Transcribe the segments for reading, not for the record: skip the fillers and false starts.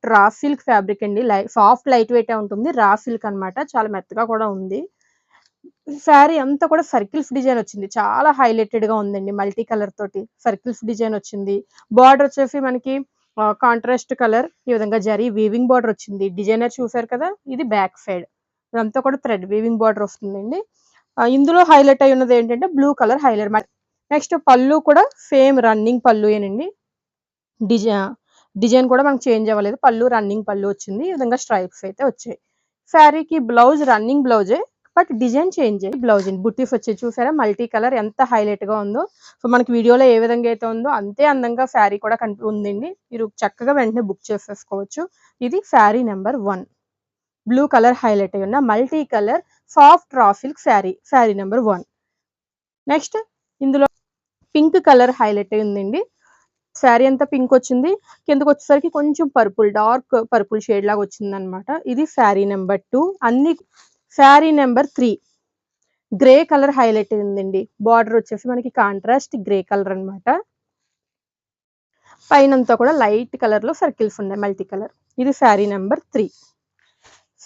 Soft raw silk fabric అండి. Soft light weight ఉంటుంది. Raw silk అన్నమాట. చాలా మెత్తగా కూడా ఉంది. శారీ అంతా కూడా సర్కిల్స్ డిజైన్ వచ్చింది. చాలా హైలైటెడ్‌గా ఉందండి. మల్టీ కలర్ తోటి సర్కిల్స్ డిజైన్ వచ్చింది. బార్డర్ వచ్చేసి మనకి కాంట్రాస్ట్ కలర్ ఈ విధంగా జరీ వీవింగ్ బార్డర్ వచ్చింది. డిజైనర్ చూసారు కదా! ఇది బ్యాక్ సైడ్. ఇదంతా కూడా థ్రెడ్ వీవింగ్ బార్డర్ వస్తుందండి. ఇందులో హైలైట్ అయ్యి ఉన్నది ఏంటంటే బ్లూ కలర్ హైలైట్. నెక్స్ట్ పళ్ళు కూడా సేమ్ రన్నింగ్ పళ్ళుయేనండి. డిజై డిజైన్ కూడా మనకు చేంజ్ అవ్వలేదు. పళ్ళు రన్నింగ్ పళ్ళు వచ్చింది. ఈ విధంగా స్ట్రైప్స్ అయితే వచ్చాయి. శారీకి బ్లౌజ్ రన్నింగ్ బ్లౌజే. బట్ డిజైన్ చేంజ్ అయ్యి బ్లౌజ్ బుట్టీస్ వచ్చాయి. చూసారా మల్టీ కలర్ ఎంత హైలైట్‌గా ఉందో. సో, మనకి వీడియోలో ఏ విధంగా అయితే ఉందో అంతే అందంగా శారీ కూడా ఉందండి. మీరు చక్కగా వెంటనే బుక్ చేసేసుకోవచ్చు. ఇది sari number 1. Blue colour highlight అయ్యి ఉన్న multi colour soft raw silk sari. Sari number 1. Next ఇందులో పింక్ కలర్ హైలైట్ అయ్యి ఉందండి. శారీ అంతా పింక్ వచ్చింది. కిందకొచ్చేసరికి కొంచెం పర్పుల్ డార్క్ పర్పుల్ షేడ్ లాగా వచ్చిందనమాట. ఇది sari number 2. Sari number 3 grey colour highlight ఉందండి. బార్డర్ వచ్చేసి మనకి కాంట్రాస్ట్ గ్రే కలర్ అన్నమాట. పైనంతా కూడా లైట్ కలర్ లో సర్కిల్స్ ఉన్నాయి మల్టీ కలర్. ఇది శారీ నంబర్ 3.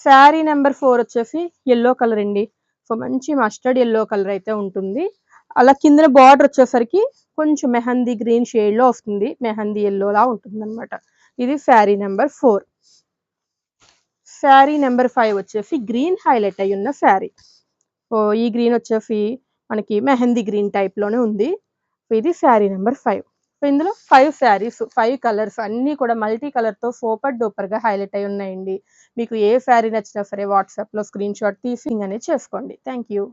శారీ నంబర్ 4 వచ్చేసి యెల్లో కలర్ అండి. సో, మంచి మస్టర్డ్ యెల్లో కలర్ అయితే ఉంటుంది. అలా కిందన బార్డర్ వచ్చేసరికి కొంచెం మెహందీ గ్రీన్ షేడ్ లో వస్తుంది. మెహందీ యెల్లో లా ఉంటుందన్నమాట. ఇది శారీ నంబర్ 4. శారీ నంబర్ 5 వచ్చేసి గ్రీన్ హైలైట్ అయ్యి ఉన్న శారీ. సో, ఈ గ్రీన్ వచ్చేసి మనకి మెహందీ గ్రీన్ టైప్ లోనే ఉంది. సో, ఇది శారీ నంబర్ 5. సో, ఇందులో 5 శారీస్ 5 కలర్స్ అన్నీ కూడా మల్టీ కలర్ తో సూపర్ డూపర్ గా హైలైట్ అయ్యి ఉన్నాయండి. మీకు ఏ శారీ నచ్చినా సరే వాట్సాప్ లో స్క్రీన్ షాట్ తీసి అనేది చేసుకోండి. Thank you.